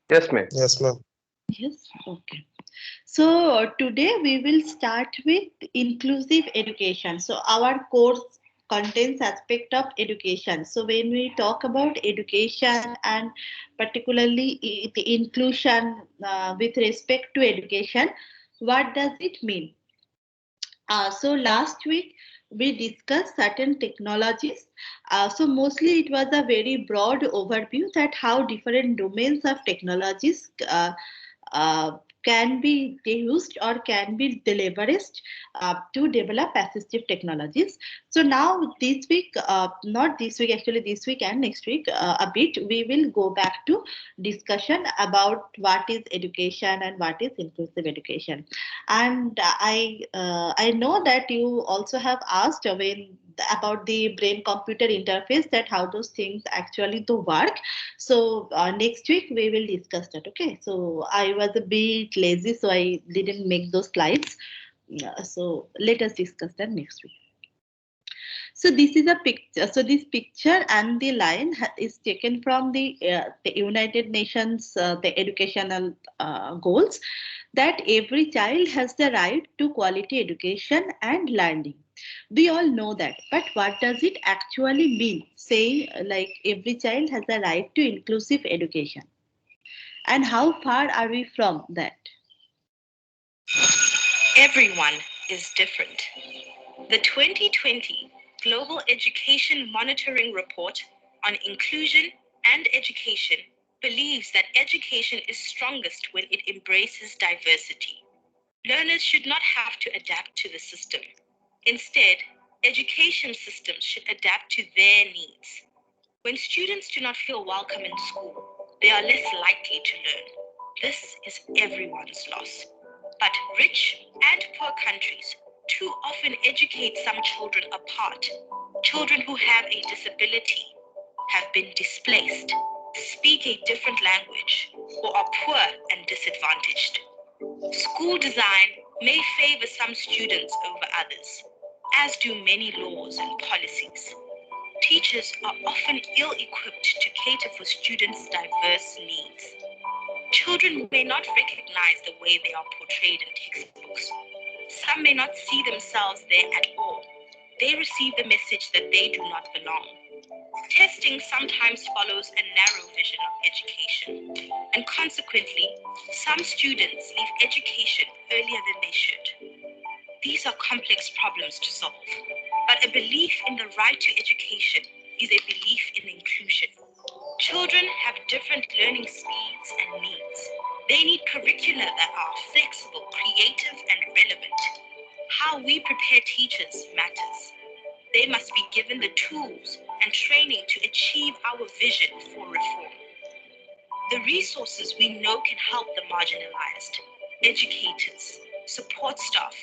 Yes, ma'am. Yes, ma'am. Yes. Okay. So today we will start with inclusive education. So our course contains aspect of education. So when we talk about education and particularly the inclusion with respect to education, what does it mean? So last week we discussed certain technologies. So mostly it was a very broad overview that how different domains of technologies uh, can be used or can be leveraged to develop assistive technologies. So now this week, not this week actually, this week and next week a bit, we will go back to discussion about what is education and what is inclusive education. And I know that you also have asked when about the brain computer interface, that how those things actually do work. So next week we will discuss that. Okay. So I was a bit lazy, so I didn't make those slides. So let us discuss that next week. So this is a picture. So this picture and the line is taken from the United Nations the educational goals, that every child has the right to quality education and learning. We all know that, but what does it actually mean? Saying like every child has a right to inclusive education, and how far are we from that? Everyone is different. The 2020 Global Education Monitoring Report on Inclusion and Education believes that education is strongest when it embraces diversity. Learners should not have to adapt to the system. Instead, education systems should adapt to their needs. When students do not feel welcome in school, they are less likely to learn. This is everyone's loss. But rich and poor countries too often educate some children apart. Children who have a disability, have been displaced, speak a different language, or are poor and disadvantaged. School design may favor some students over others, as do many laws and policies. Teachers are often ill-equipped to cater for students' diverse needs. Children may not recognize the way they are portrayed in textbooks. Some may not see themselves there at all. They receive the message that they do not belong. Testing sometimes follows a narrow vision of education, and consequently, some students leave education earlier than they should. These are complex problems to solve, but a belief in the right to education is a belief in inclusion. Children have different learning speeds and needs. They need curricula that are flexible, creative, and relevant. How we prepare teachers matters. They must be given the tools and training to achieve our vision for reform. The resources we know can help the marginalized, educators, support staff,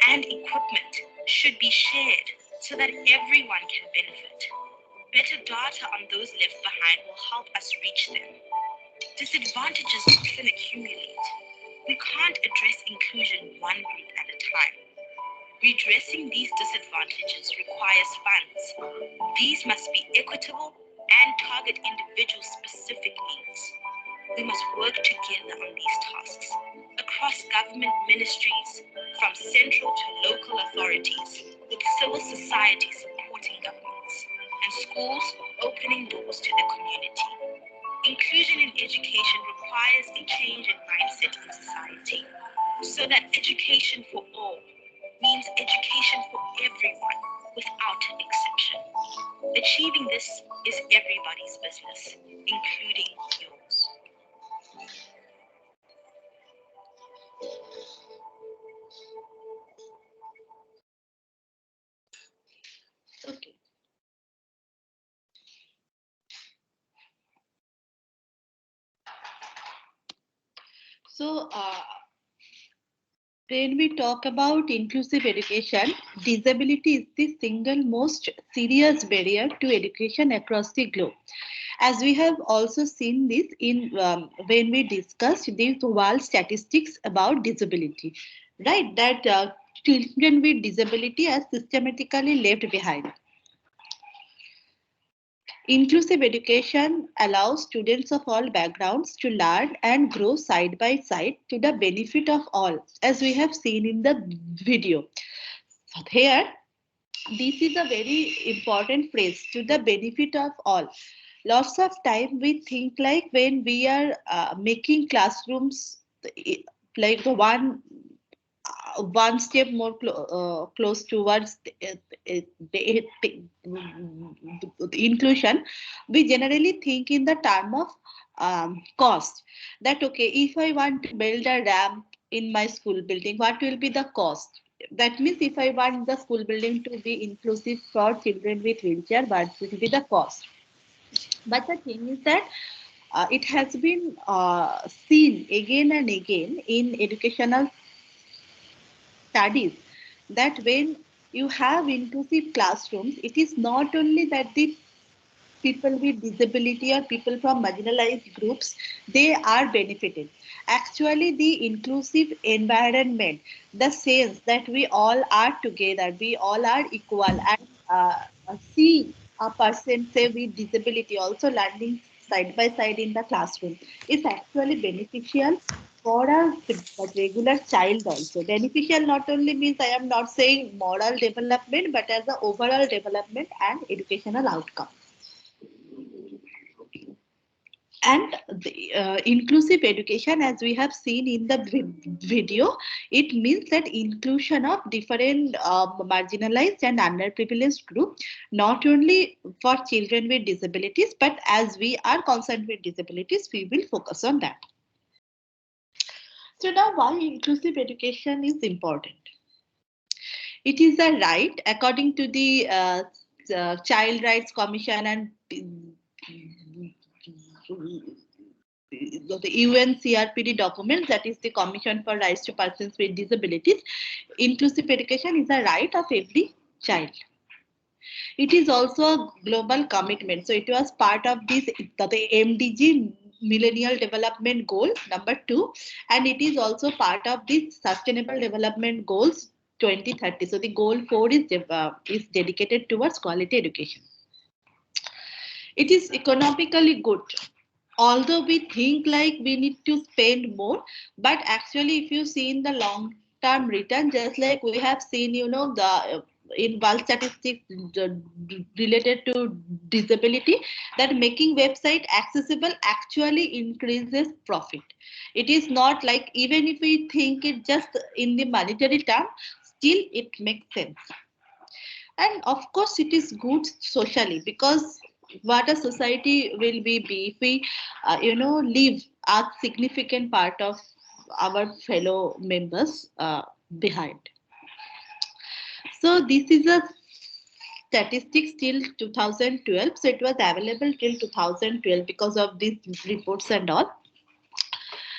and equipment should be shared so that everyone can benefit. Better data on those left behind will help us reach them. Disadvantages often accumulate. We can't address inclusion one group at a time. Redressing these disadvantages requires funds. These must be equitable and target individual specific needs. We must work together on these tasks across government ministries, from central to local authorities, with civil society supporting governments, and schools opening doors to the community. Inclusion in education requires a change in mindset in society, so that education for all means education for everyone without exception. Achieving this is everybody's business, including yours. Okay. So when we talk about inclusive education, disability is the single most serious barrier to education across the globe. As we have also seen this in when we discussed the world statistics about disability, right? That children with disability are systematically left behind. Inclusive education allows students of all backgrounds to learn and grow side by side to the benefit of all, as we have seen in the video. So here, this is a very important phrase, to the benefit of all. Lots of time we think like when we are making classrooms like one step more close towards the inclusion, we generally think in the term of cost. That okay, if I want to build a ramp in my school building, what will be the cost? That means if I want the school building to be inclusive for children with wheelchair, what will be the cost? But the thing is that it has been seen again and again in educational studies that when you have inclusive classrooms, it is not only that the people with disability or people from marginalized groups, they are benefited. Actually, the inclusive environment, the sense that we all are together, we all are equal, and see a person say with disability also learning side by side in the classroom is actually beneficial for a regular child also. Beneficial not only means I am not saying moral development, but as the overall development and educational outcome. And the, inclusive education, as we have seen in the video, it means that inclusion of different marginalized and underprivileged group, not only for children with disabilities, but as we are concerned with disabilities, we will focus on that. So now, why inclusive education is important? It is a right according to the Child Rights Commission and the UNCRPD document, that is the Commission for Rights to Persons with Disabilities. Inclusive education is a right of every child. It is also a global commitment. So it was part of this the MDG Millennial Development Goal #2, and it is also part of the Sustainable Development Goals 2030. So the goal 4 is dedicated towards quality education. It is economically good, although we think like we need to spend more, but actually if you see in the long term return, just like we have seen, the in world statistics related to disability, that making website accessible actually increases profit. It is not like, even if we think it just in the monetary term, still it makes sense. And of course it is good socially, because what a society will be if we leave a significant part of our fellow members behind. So this is a statistics till 2012. So it was available till 2012 because of these reports and all.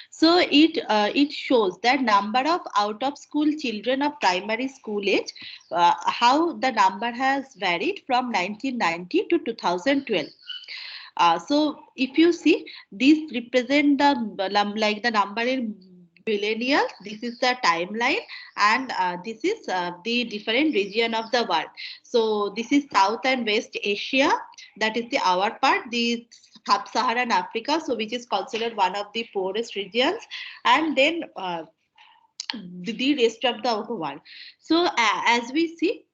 So it shows that number of out of school children of primary school age, how the number has varied from 1990 to 2012. So if you see, these represent the number in millennials. This is the timeline, and this is the different region of the world. So this is South and West Asia. That is the our part. The Sub-Saharan Africa, so which is considered one of the poorest regions, and then the rest of the world. So as we see,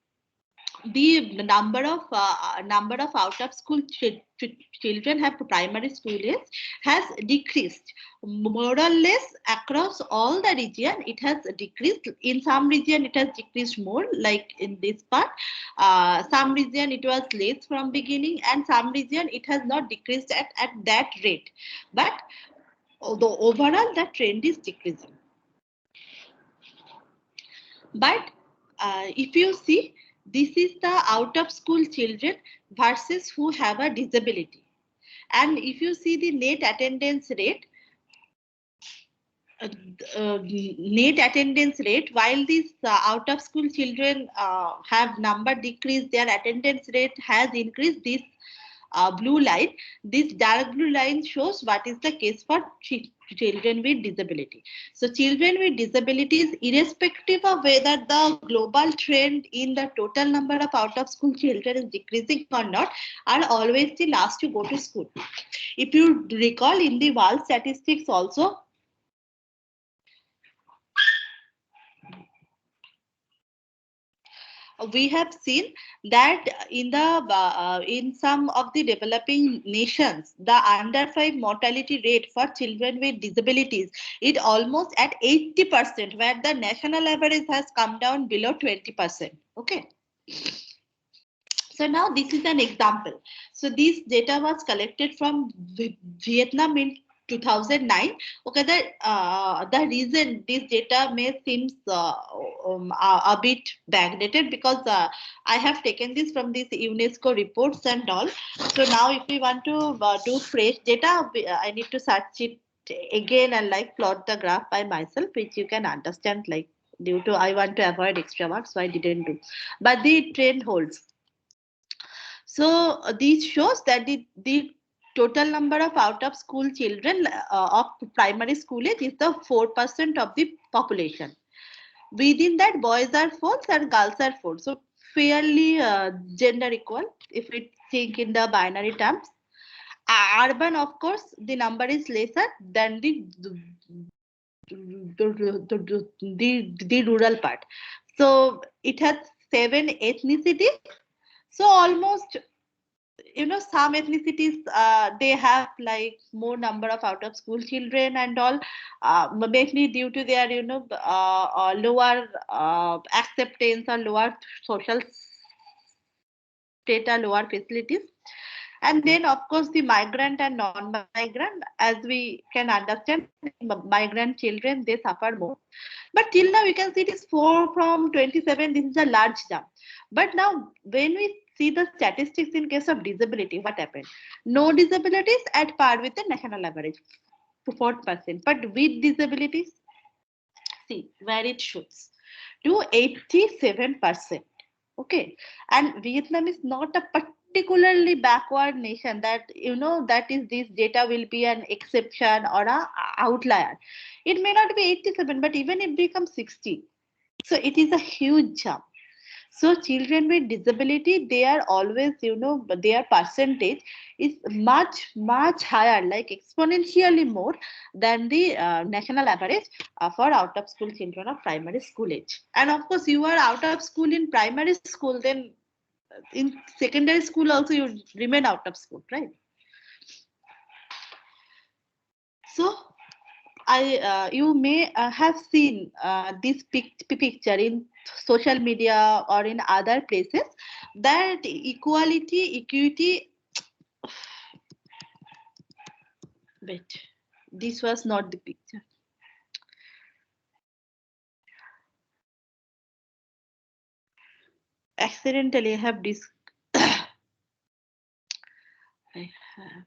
the number of out of school children have primary school age has decreased more or less across all the region. It has decreased. In some region it has decreased more, like in this part. Some region it was less from beginning, and some region it has not decreased at that rate, but although overall the trend is decreasing. But if you see, this is the out of school children versus who have a disability. And if you see the net attendance rate, while these out of school children have number decreased, their attendance rate has increased. This blue line. This dark blue line shows what is the case for children with disability. So children with disabilities, irrespective of whether the global trend in the total number of out of school children is decreasing or not, are always the last to go to school. If you recall, in the world statistics also, we have seen that in some of the developing nations, the under 5 mortality rate for children with disabilities is almost at 80%, where the national average has come down below 20%. Okay. So now this is an example. So this data was collected from Vietnam in 2009. Okay, the reason this data may seem a bit backdated, because I have taken this from these UNESCO reports and all. So now if we want to do fresh data, I need to search it again and like plot the graph by myself, which you can understand, like due to I want to avoid extra marks, so I didn't do. But the trend holds. So this shows that the total number of out of school children of primary school age is the 4% of the population. Within that, boys are fourth and girls are fourth. So fairly gender equal if we think in the binary terms. Urban, of course, the number is lesser than the rural part. So it has 7 ethnicities. So almost, some ethnicities, they have like more number of out of school children and all, mainly due to their lower acceptance or lower social strata, lower facilities. And then of course the migrant and non-migrant, as we can understand, migrant children, they suffer more. But till now, you can see it is 4 from 27. This is a large jump. But now, when we see the statistics in case of disability, what happened? No disabilities at par with the national average, 4%. But with disabilities, see where it shoots to 87%. Okay, and Vietnam is not a particularly backward nation that that is this data will be an exception or a outlier. It may not be 87, but even it becomes 60. So it is a huge jump. So children with disability, they are always, their percentage is much higher, like exponentially more than the national average for out of school children of primary school age. And of course, you are out of school in primary school, then in secondary school also you remain out of school, right? So you may have seen this picture in social media or in other places, that equity. Wait, this was not the picture. Accidentally, I have this. I have.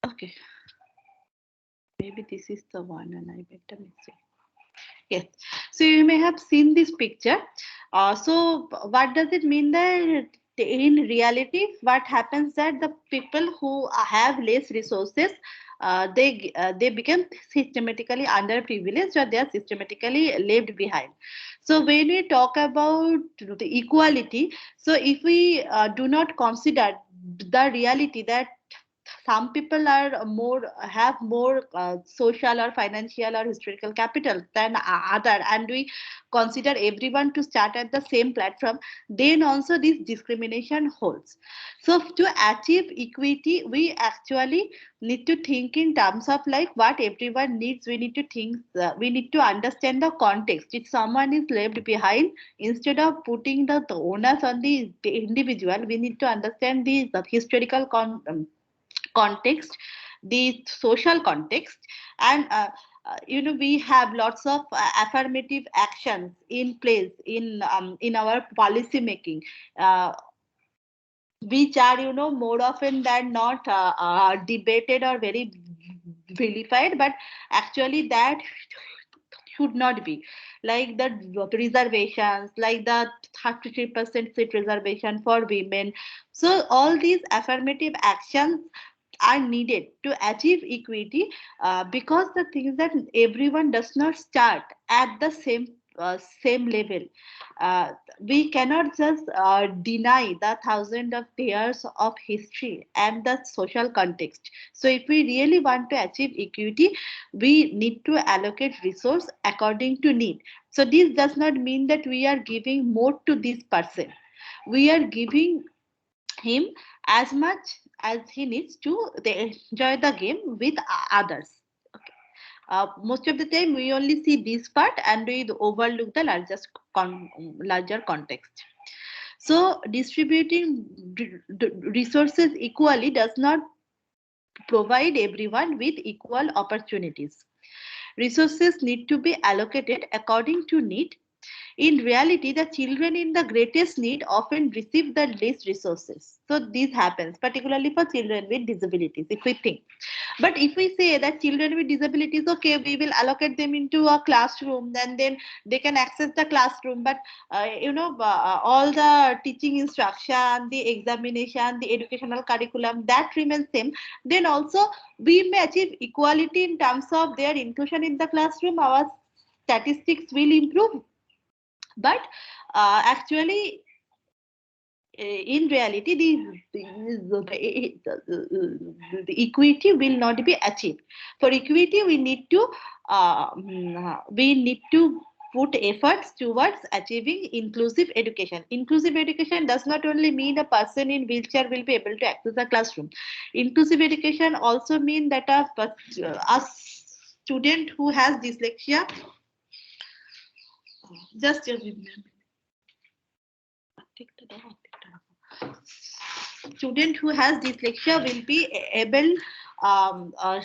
Okay, maybe this is the one, and I made a mistake. Yes, so you may have seen this picture. So what does it mean that in reality, what happens that the people who have less resources, they become systematically underprivileged, or they are systematically left behind. So when we talk about the equality, so if we do not consider the reality that some people are more have more social or financial or historical capital than other, and we consider everyone to start at the same platform, then also this discrimination holds. So to achieve equity, we actually need to think in terms of like what everyone needs. We need to think, we need to understand the context. If someone is left behind, instead of putting the onus on the individual, we need to understand the historical context, the social context. And we have lots of affirmative actions in place in our policy making, which are more often than not debated or very vilified, but actually that should not be. like the reservations, like the 33% seat reservation for women. So all these affirmative actions are needed to achieve equity, because the thing is that everyone does not start at the same level. uh, we cannot just deny the thousands of years of history and the social context. So if we really want to achieve equity, we need to allocate resource according to need. So this does not mean that we are giving more to this person. We are giving him as much as he needs to enjoy the game with others. Okay. Most of the time we only see this part and we overlook the larger context. So distributing resources equally does not provide everyone with equal opportunities. Resources need to be allocated according to need. In reality, the children in the greatest need often receive the least resources. So this happens particularly for children with disabilities, if we think. But if we say that children with disabilities, okay, we will allocate them into a classroom, then they can access the classroom. But all the teaching instruction, the examination, the educational curriculum, that remains same. Then also we may achieve equality in terms of their inclusion in the classroom. Our statistics will improve, but actually in reality the equity will not be achieved. For equity we need to put efforts towards achieving inclusive education. Inclusive education does not only mean a person in wheelchair will be able to access the classroom. Inclusive education also mean that a student who has dyslexia, just student who has dyslexia will be able um, uh,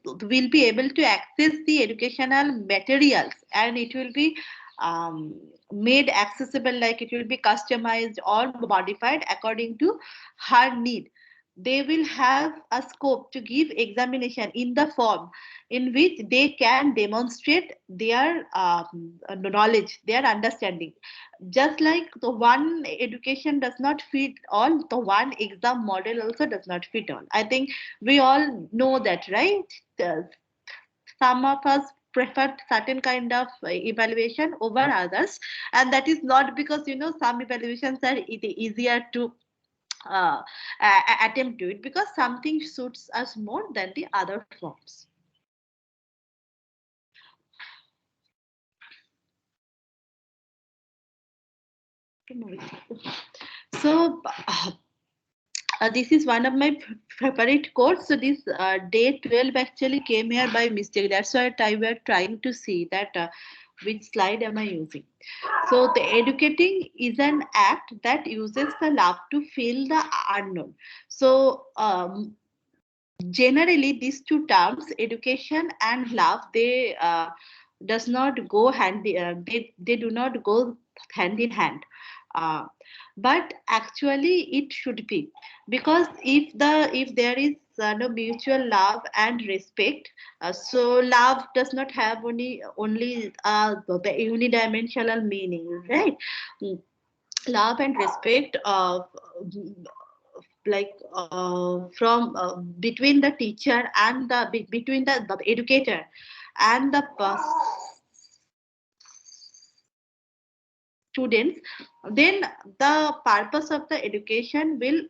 will be able to access the educational materials, and it will be made accessible, like it will be customized or modified according to her need. They will have a scope to give examination in the form in which they can demonstrate their knowledge, their understanding. Just like the one education does not fit all, the one exam model also does not fit all. I think we all know that, right? Some of us prefer certain kind of evaluation over others, and that is not because some evaluations are easier to attempt to it, because something suits us more than the other forms. So this is one of my favorite quotes. So this day 12 actually came here by mistake. That's why I were trying to see that which slide am I using. So the educating is an act that uses the love to feel the unknown. So generally these two terms, education and love, they does not go they do not go hand in hand. uh, but actually it should be, because if there is no mutual love and respect, so love does not have only the unidimensional meaning, right? Mm, love and respect like from between the teacher and between the educator and the students, then the purpose of the education will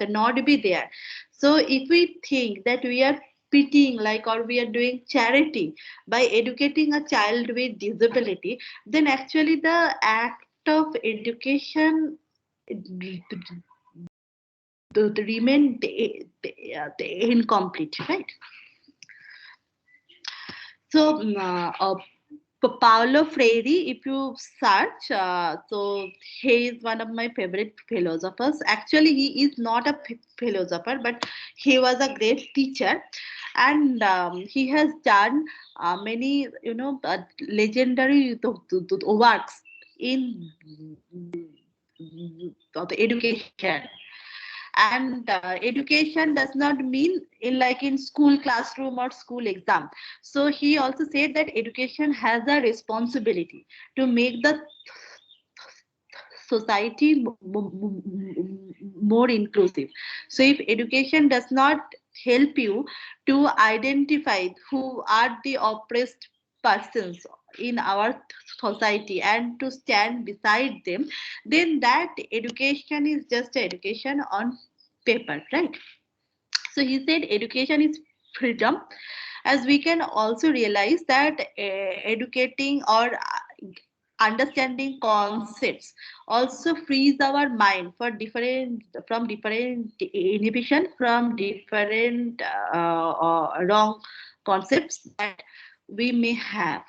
not be there. So if we think that we are pitying, like, or we are doing charity by educating a child with disability, then actually the act of education remain incomplete, right? So Paulo Freire, if you search, so he is one of my favorite philosophers. Actually, he is not a philosopher, but he was a great teacher, and he has done many, legendary works in the education. And education does not mean in like in school classroom or school exam. So he also said that education has a responsibility to make the society more inclusive. So if education does not help you to identify who are the oppressed persons in our society and to stand beside them, then that education is just education on paper, right? So he said education is freedom, as we can also realize that educating or understanding concepts also frees our mind for different from different inhibition from different wrong concepts that we may have.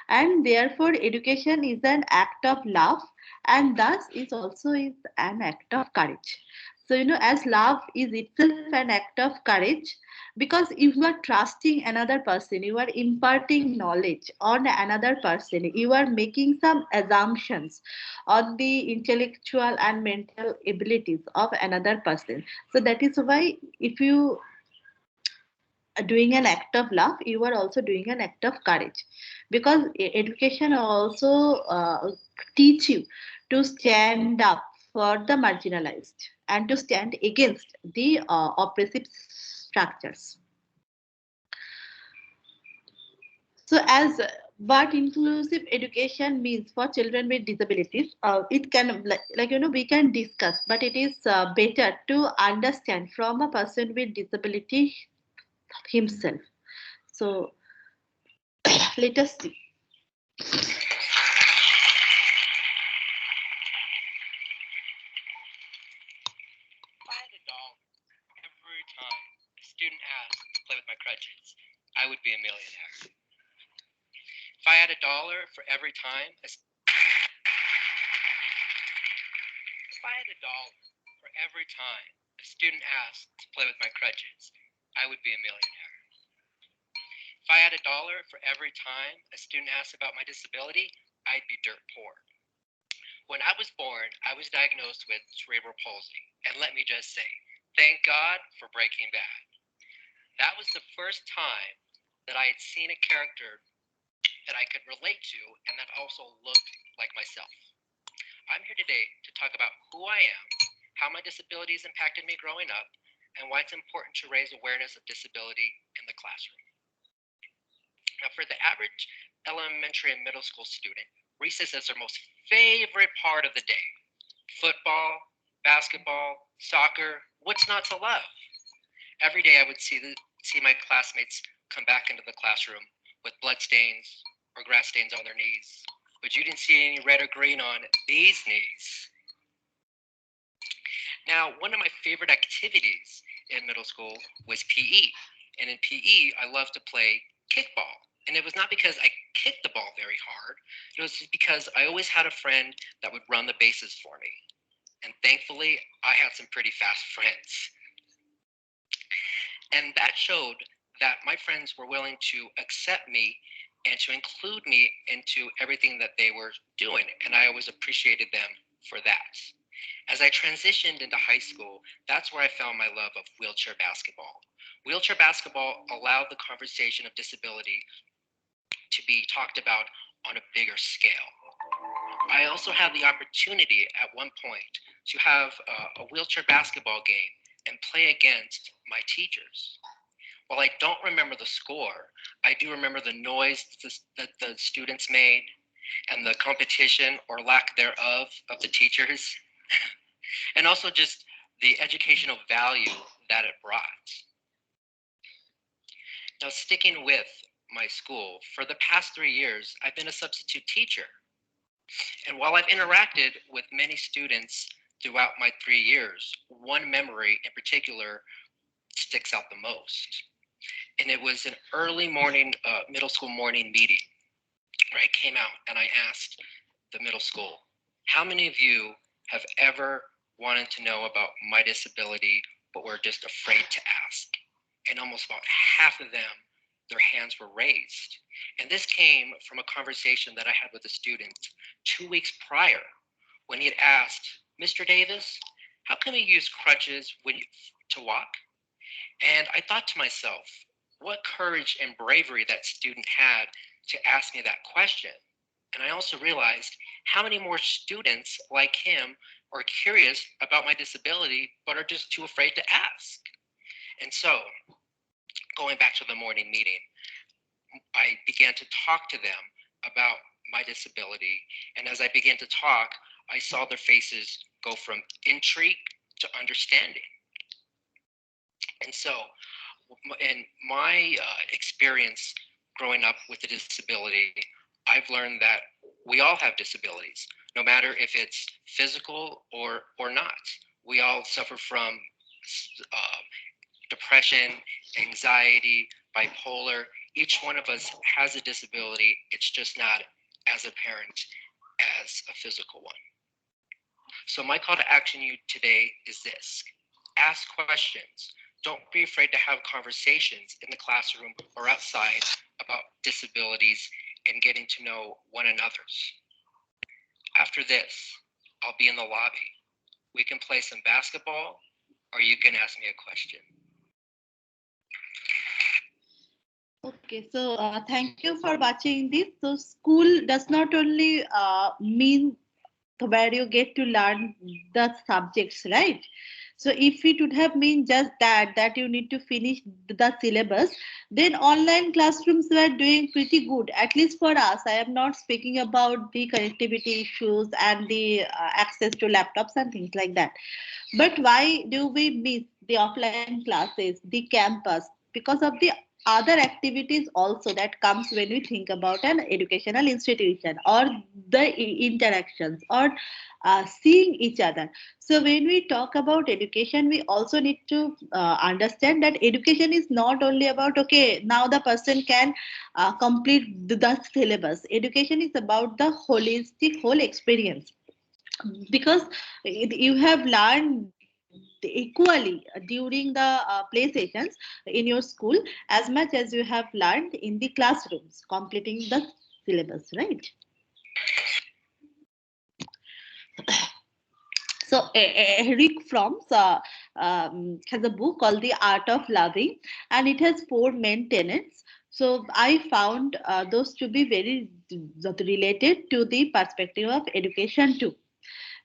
And therefore education is an act of love, and thus is also is an act of courage. So as love is itself an act of courage, because if you are trusting another person, you are imparting knowledge on another person, you are making some assumptions on the intellectual and mental abilities of another person. So that is why if you doing an act of love, you are also doing an act of courage, because education also teach you to stand up for the marginalized and to stand against the oppressive structures. So as what inclusive education means for children with disabilities, it can we can discuss, but it is better to understand from a person with disability himself. So let us see. If I had a dollar every time a student asked to play with my crutches, I would be a millionaire. If I had a dollar for every time if I had a dollar for every time a student asked to play with my crutches, I would be a millionaire. If I had a dollar for every time a student asked about my disability, I'd be dirt poor. When I was born, I was diagnosed with cerebral palsy, and let me just say, thank God for Breaking Bad. That was the first time that I had seen a character that I could relate to and that also looked like myself. I'm here today to talk about who I am, how my disabilities impacted me growing up, and why it's important to raise awareness of disability in the classroom. Now, for the average elementary and middle school student, recess is their most favorite part of the day. Football, basketball, soccer, what's not to love? Every day I would see my classmates come back into the classroom with blood stains or grass stains on their knees. But you didn't see any red or green on these knees. Now, one of my favorite activities in middle school was PE. And in PE, I loved to play kickball. And it was not because I kicked the ball very hard. It was just because I always had a friend that would run the bases for me. And thankfully, I had some pretty fast friends. And that showed that my friends were willing to accept me and to include me into everything that they were doing. And I always appreciated them for that. As I transitioned into high school, that's where I found my love of wheelchair basketball. Wheelchair basketball allowed the conversation of disability to be talked about on a bigger scale. I also had the opportunity at one point to have a wheelchair basketball game and play against my teachers. While I don't remember the score, I do remember the noise that the students made and the competition or lack thereof of the teachers, and also just the educational value that it brought. Now, sticking with my school, for the past 3 years, I've been a substitute teacher. And while I've interacted with many students throughout my 3 years, one memory in particular sticks out the most. And it was an early morning, middle school morning meeting where I came out and I asked the middle school, how many of you have ever wanted to know about my disability, but were just afraid to ask? And almost about half of them, their hands were raised. And this came from a conversation that I had with a student 2 weeks prior when he had asked, Mr. Davis, How can we use crutches to walk? And I thought to myself, what courage and bravery that student had to ask me that question. And I also realized how many more students like him are curious about my disability, but are just too afraid to ask. And so, going back to the morning meeting, I began to talk to them about my disability. And as I began to talk, I saw their faces go from intrigue to understanding. And so, in my experience growing up with a disability, I've learned that we all have disabilities, no matter if it's physical or not. We all suffer from uh, depression, anxiety, bipolar. Each one of us has a disability. It's just not as apparent as a physical one. So my call to action to you today is this: ask questions. Don't be afraid to have conversations in the classroom or outside about disabilities and getting to know one another's. After this, I'll be in the lobby. We can play some basketball, or you can ask me a question. Okay, so thank you for watching this. So school does not only mean where you get to learn the subjects, right? So if it would have been just that you need to finish the syllabus, then online classrooms were doing pretty good, at least for us. I am not speaking about the connectivity issues and the access to laptops and things like that. But why do we miss the offline classes, the campus? Because of the other activities also that comes when we think about an educational institution, or the interactions, or seeing each other. So when we talk about education, we also need to understand that education is not only about, okay, now the person can complete the syllabus. Education is about the holistic whole experience, because you have learned equally during the play sessions in your school as much as you have learned in the classrooms completing the syllabus, right? So Eric Fromm's has a book called The Art of Loving, and it has four main tenets. So I found those to be very related to the perspective of education too.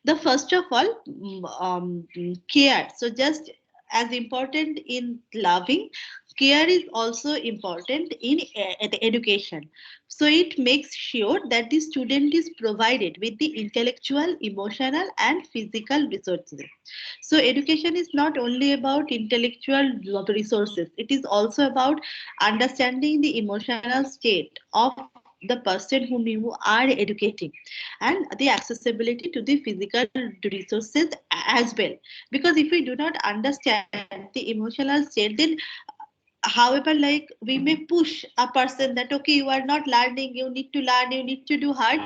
The first of all, care. So just as important in loving, care is also important in the education. So it makes sure that the student is provided with the intellectual, emotional and physical resources. So education is not only about intellectual resources, it is also about understanding the emotional state of the person whom you are educating, and the accessibility to the physical resources as well. Because if we do not understand the emotional state, then however, like, we may push a person that, okay, you are not learning, you need to learn, you need to do hard,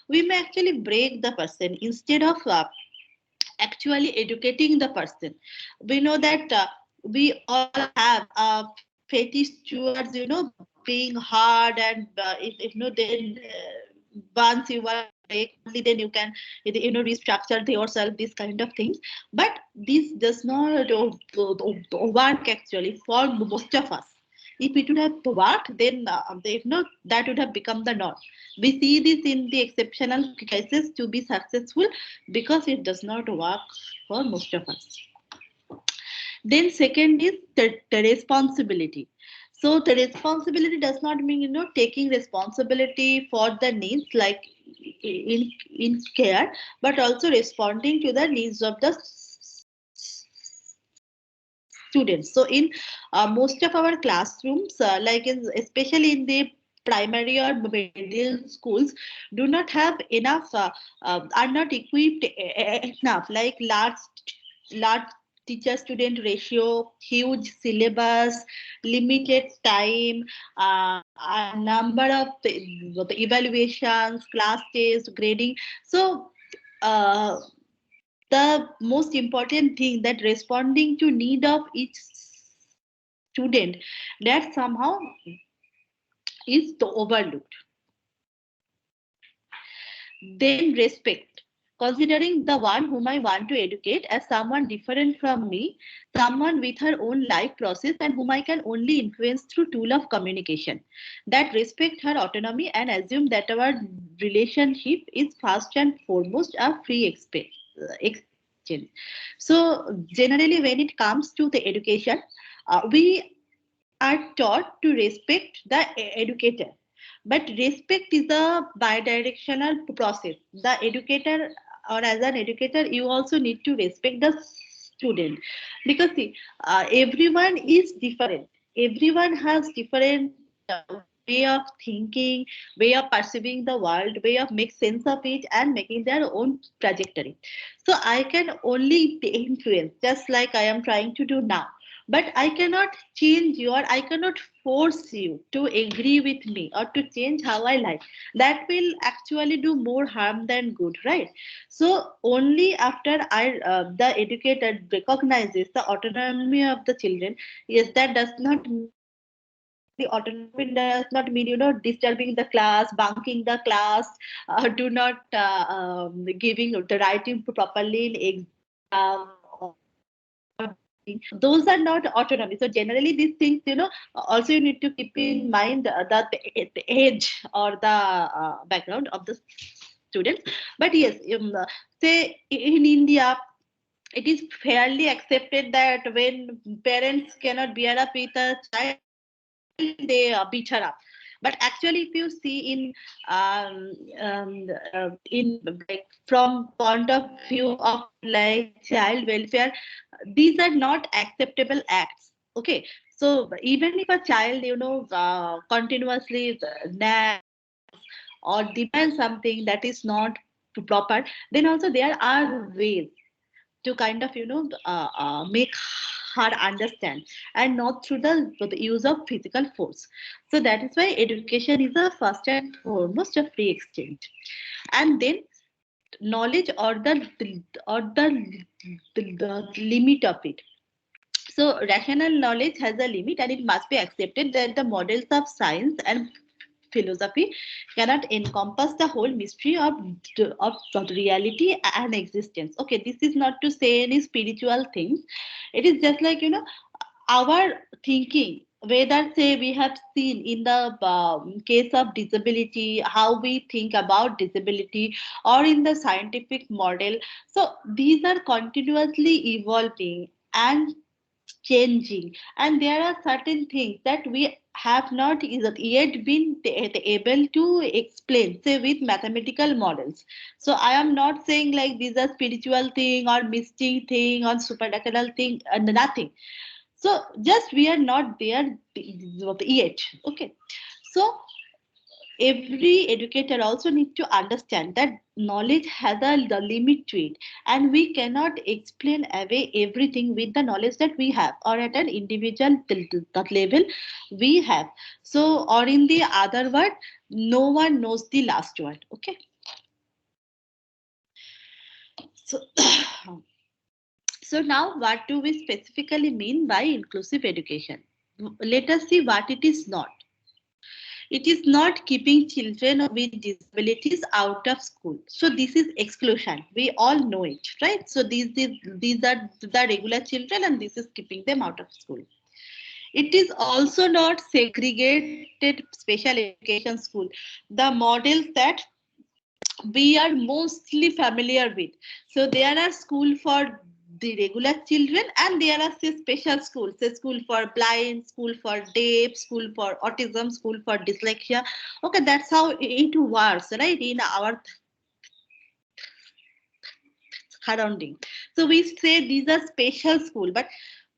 we may actually break the person instead of actually educating the person. We know that we all have fetish towards, being hard, and if no, then once you are break, only then you can, restructure yourself, these kind of things. But this does not work actually for most of us. If it would have worked, then if not, that would have become the norm. We see this in the exceptional cases to be successful, because it does not work for most of us. Then second is the responsibility. So the responsibility does not mean, taking responsibility for the needs, like in care, but also responding to the needs of the students. So in most of our classrooms, especially in the primary or middle schools, do not have enough, are not equipped enough, like large teacher student ratio, huge syllabus, limited time, a number of the evaluations, class tests, grading. So the most important thing, that responding to need of each student, that somehow is overlooked. Then respect. considering the one whom I want to educate as someone different from me, someone with her own life process and whom I can only influence through tool of communication that respect her autonomy and assume that our relationship is first and foremost a free exchange. So generally when it comes to the education, we are taught to respect the educator. But respect is a bidirectional process. The educator, or as an educator, you also need to respect the student. Because see, everyone is different. Everyone has different way of thinking, way of perceiving the world, way of make sense of it, and making their own trajectory. So I can only influence, just like I am trying to do now, but I cannot change you, or I cannot force you to agree with me or to change how I like. That will actually do more harm than good, right? So only after the educator recognizes the autonomy of the children. Yes, that does not mean the autonomy does not mean disturbing the class, bunking the class, do not giving the writing properly in exam, those are not autonomy. So generally these things, also you need to keep in mind the age or the background of the students. But yes, say in India, it is fairly accepted that when parents cannot bear up with a child, they beat her up. But actually, if you see in like from point of view of like child welfare, these are not acceptable acts. Okay, so even if a child, continuously nags or demands something that is not proper, then also there are ways to kind of make her understand, and not through the use of physical force. So that is why education is a first and foremost a free exchange. And then knowledge or the limit of it. So rational knowledge has a limit, and it must be accepted that the models of science and philosophy cannot encompass the whole mystery of reality and existence. Okay, this is not to say any spiritual things. It is just like, our thinking, whether say we have seen in the case of disability, how we think about disability, or in the scientific model. So these are continuously evolving and changing, and there are certain things that we have not yet been able to explain, say with mathematical models. So I am not saying like these are spiritual thing or mystic thing or supernatural thing, nothing. So just we are not there yet. Okay, so every educator also need to understand that knowledge has the limit to it, and we cannot explain away everything with the knowledge that we have, or at an individual level we have. So, or in the other word, no one knows the last word. Okay, so so now what do we specifically mean by inclusive education? Let us see what it is not. It is not keeping children with disabilities out of school. So this is exclusion. We all know it, right? So these are the regular children, and this is keeping them out of school. It is also not segregated special education school. The models that we are mostly familiar with. So there are school for the regular children, and there are say special schools, say school for blind, school for deaf, school for autism, school for dyslexia. Okay, that's how it works, right, in our surrounding. So we say these are special school, but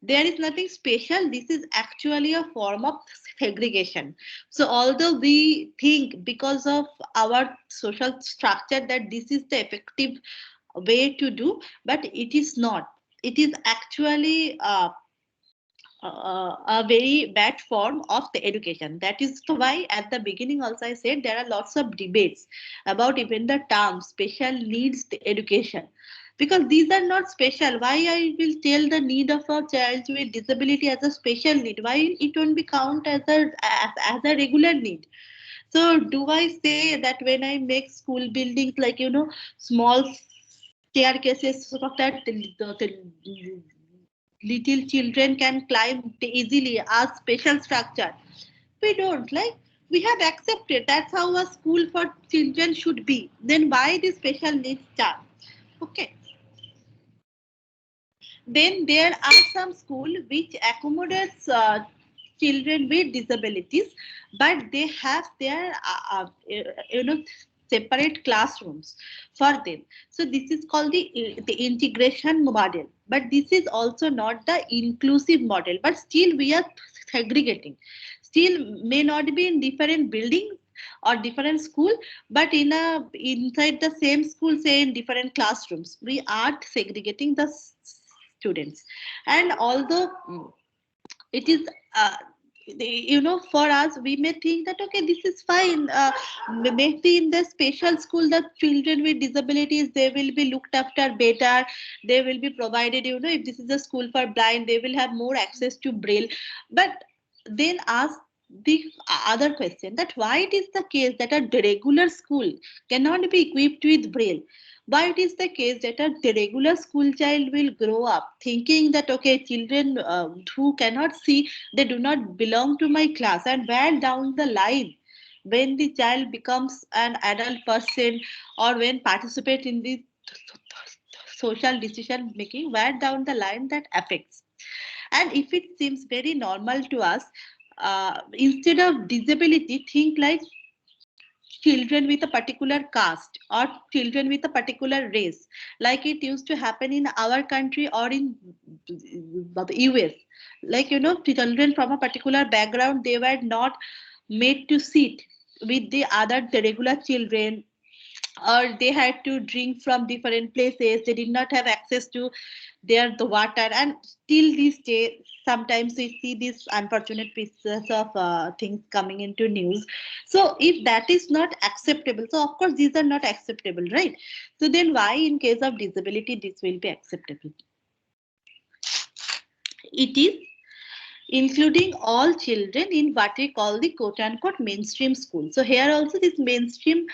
there is nothing special. This is actually a form of segregation. So although we think because of our social structure that this is the effective way to do, but it is not. It is actually a very bad form of the education. That is why at the beginning also I said there are lots of debates about even the term special needs education, because these are not special. Why I will tell the need of a child with disability as a special need? Why it won't be count as a regular need? So do I say that when I make school buildings like small staircases so that the little children can climb easily as special structure. We don't like. We have accepted that's how a school for children should be. Then why the special needs child? Okay. Then there are some school which accommodates children with disabilities, but they have their separate classrooms for them. So this is called the integration model. But this is also not the inclusive model. But still we are segregating. Still may not be in different buildings or different school, but inside the same school, say in different classrooms, we are segregating the students. And although it is for us we may think that okay, this is fine, maybe in the special school the children with disabilities, they will be looked after better, they will be provided, if this is a school for blind, they will have more access to braille. But then ask the other question, that why it is the case that a regular school cannot be equipped with braille? Why it is the case that a regular school child will grow up thinking that okay, children who cannot see, they do not belong to my class, and where down the line when the child becomes an adult person or when participate in the social decision making, where down the line that affects. And if it seems very normal to us, instead of disability, think like children with a particular caste or children with a particular race, like it used to happen in our country or in the US. Like, children from a particular background, they were not made to sit with the regular children, or they had to drink from different places, they did not have access to the water. And till this day sometimes we see these unfortunate pieces of things coming into news. So if that is not acceptable, so of course these are not acceptable, right? So then why in case of disability this will be acceptable? It is including all children in what we call the quote unquote mainstream school. So here also this mainstream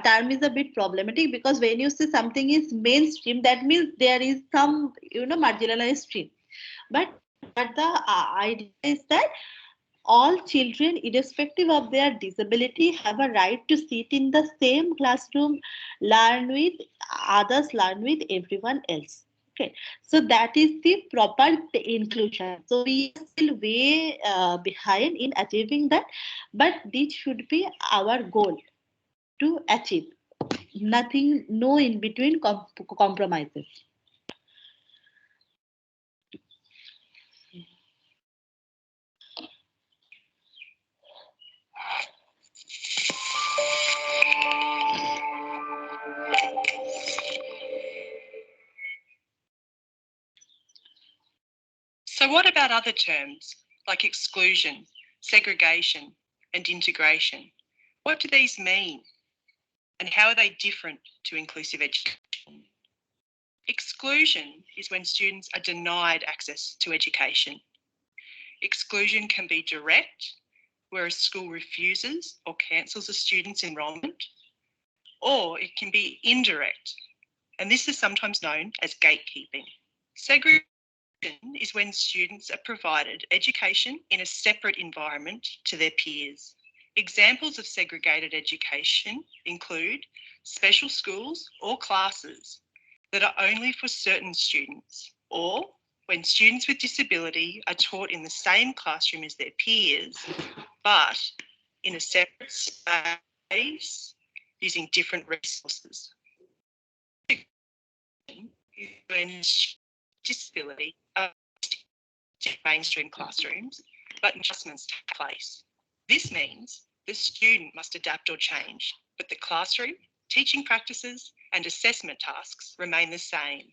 term is a bit problematic, because when you say something is mainstream, that means there is some marginalized stream. But the idea is that all children, irrespective of their disability, have a right to sit in the same classroom, learn with others, learn with everyone else. Okay, so that is the proper inclusion. So we are still way behind in achieving that, but this should be our goal to achieve. Nothing, no in between compromises. So what about other terms like exclusion, segregation, and integration? What do these mean? And how are they different to inclusive education? Exclusion is when students are denied access to education. Exclusion can be direct, where a school refuses or cancels a student's enrolment, or it can be indirect, and this is sometimes known as gatekeeping. Segregation is when students are provided education in a separate environment to their peers. Examples of segregated education include special schools or classes that are only for certain students, or when students with disability are taught in the same classroom as their peers, but in a separate space using different resources. When disability are in mainstream classrooms, but adjustments take place. This means the student must adapt or change, but the classroom, teaching practices, and assessment tasks remain the same.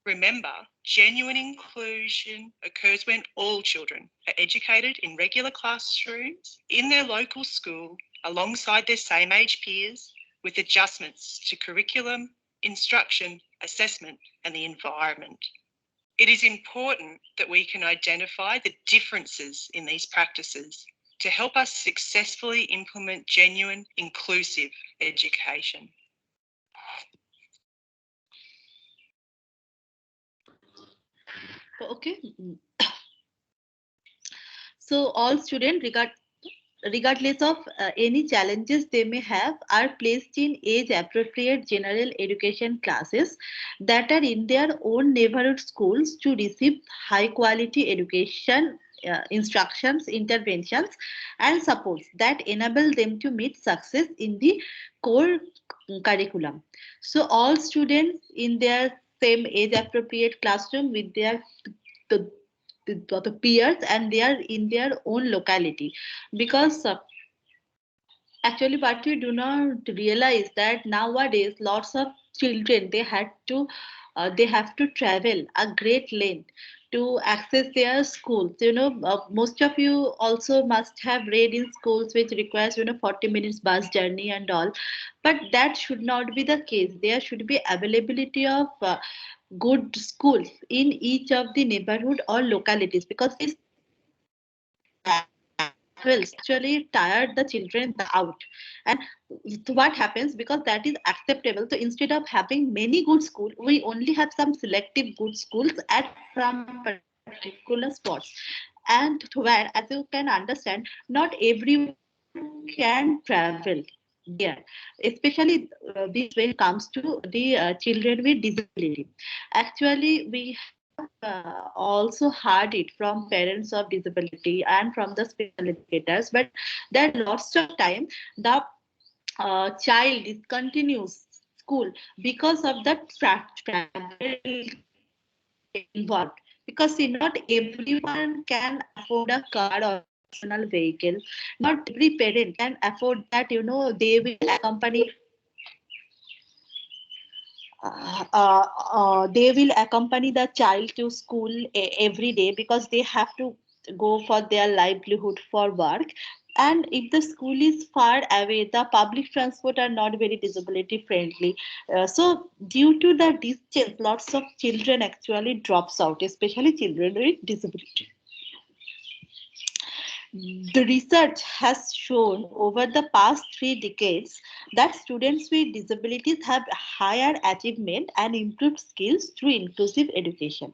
Remember, genuine inclusion occurs when all children are educated in regular classrooms in their local school alongside their same age peers, with adjustments to curriculum, instruction, assessment, and the environment. It is important that we can identify the differences in these practices to help us successfully implement genuine, inclusive education. Okay. So all students, regardless of any challenges they may have, are placed in age appropriate general education classes that are in their own neighborhood schools to receive high quality education, instructions, interventions, and supports that enable them to meet success in the core curriculum. So all students in their same age appropriate classroom with their the, the peers, and they are in their own locality, because actually what we do not realize that nowadays lots of children, they have to travel a great length to access their schools. Most of you also must have read in schools which requires 40 minutes bus journey and all, but that should not be the case. There should be availability of good schools in each of the neighborhood or localities, because these travels actually tired the children out. And what happens, because that is acceptable, so instead of having many good schools, we only have some selective good schools at some particular spots. And where, as you can understand, not everyone can travel there, especially this when it comes to the children with disability. Actually, we have also heard it from parents of disability and from the special educators, but there are lots of time the child is continues school because of the travel involved, because see, not everyone can afford a car or a personal vehicle. Not every parent can afford that, they will accompany they will accompany the child to school every day, because they have to go for their livelihood for work. And if the school is far away, the public transport are not very disability friendly. So due to the distance, lots of children actually drops out, especially children with disability. The research has shown over the past 3 decades that students with disabilities have higher achievement and improved skills through inclusive education.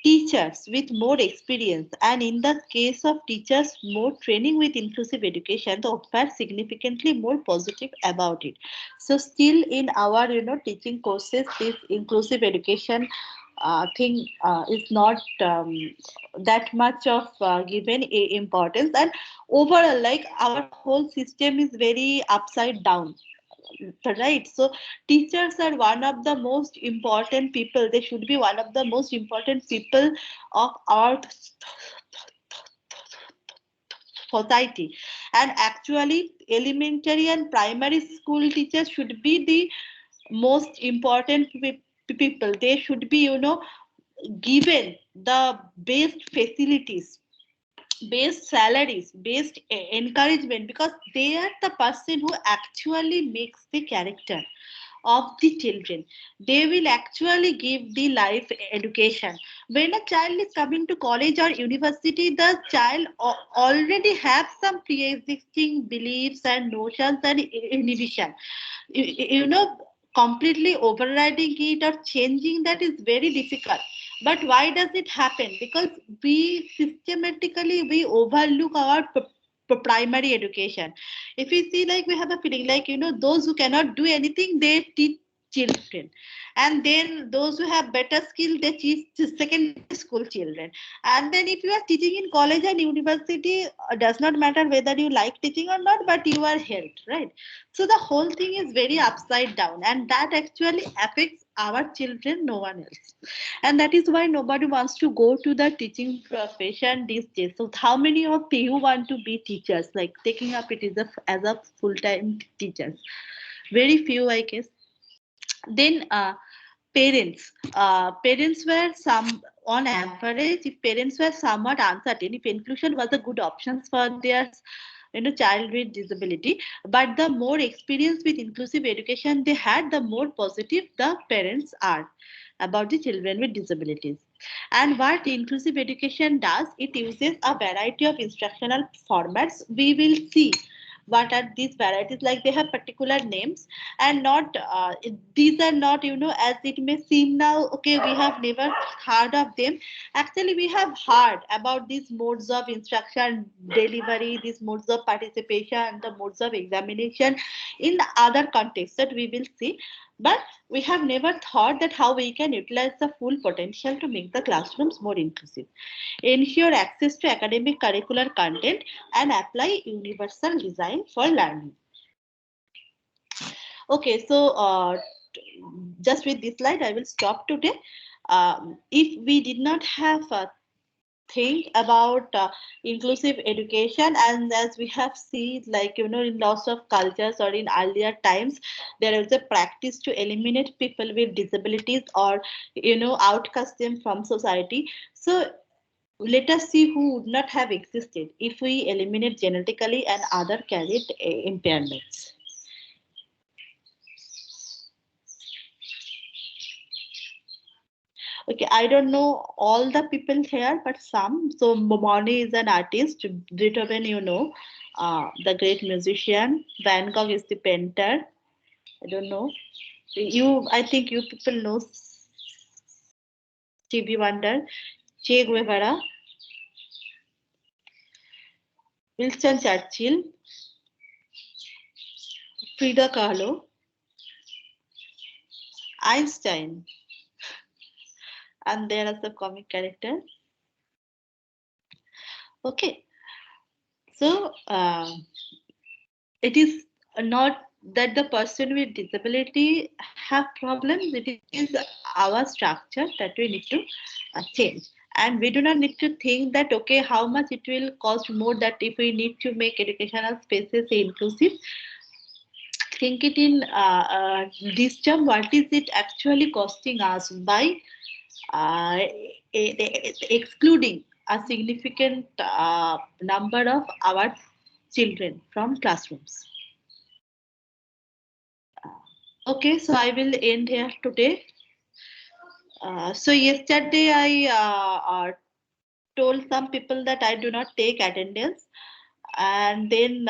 Teachers with more experience, and in the case of teachers, more training with inclusive education, they offer significantly more positive about it. So, still in our teaching courses, this inclusive education thing is not that much of given importance, and overall, like, our whole system is very upside down, right? So teachers are one of the most important people. They should be one of the most important people of our society. And actually elementary and primary school teachers should be the most important people. They should be given the best facilities, based salaries, based encouragement, because they are the person who actually makes the character of the children. They will actually give the life education. When a child is coming to college or university, the child already have some pre-existing beliefs and notions and inhibition. You know, completely overriding it or changing that is very difficult. But why does it happen? Because we systematically we overlook our primary education. If we see, like, we have a feeling like, those who cannot do anything, they teach children, and then those who have better skill, they teach the secondary school children. And then if you are teaching in college and university, does not matter whether you like teaching or not, but you are helped, right? So the whole thing is very upside down, and that actually affects our children, no one else. And that is why nobody wants to go to the teaching profession these days. So how many of you want to be teachers, like taking up it is as a full-time teachers? Very few, I guess. Then parents were some, on average, if parents were somewhat uncertain if inclusion was a good option for their child with disability, but the more experience with inclusive education they had, the more positive the parents are about the children with disabilities. And what inclusive education does, it uses a variety of instructional formats. We will see what are these varieties, like they have particular names, and not these are not, as it may seem now, okay, we have never heard of them. Actually, we have heard about these modes of instruction delivery, these modes of participation, the modes of examination in the other contexts that we will see, but we have never thought that how we can utilize the full potential to make the classrooms more inclusive, ensure access to academic curricular content, and apply universal design for learning. Okay, so just with this slide, I will stop today. If we did not have think about inclusive education, and as we have seen, like, in lots of cultures or in earlier times, there is a practice to eliminate people with disabilities or, outcast them from society. So let us see who would not have existed if we eliminate genetically and other carried impairments. Okay, I don't know all the people here, but some. So Momoni is an artist. Beethoven, the great musician. Van Gogh is the painter. I don't know. I think you people know Stevie Wonder, Che Guevara, Winston Churchill, Frida Kahlo, Einstein, and there are some comic characters. Okay, so it is not that the person with disability have problems, it is our structure that we need to change, and we do not need to think that okay, how much it will cost more, that if we need to make educational spaces inclusive, think it in this term, what is it actually costing us by uh, excluding a significant number of our children from classrooms. Okay, so I will end here today. So yesterday I told some people that I do not take attendance, and then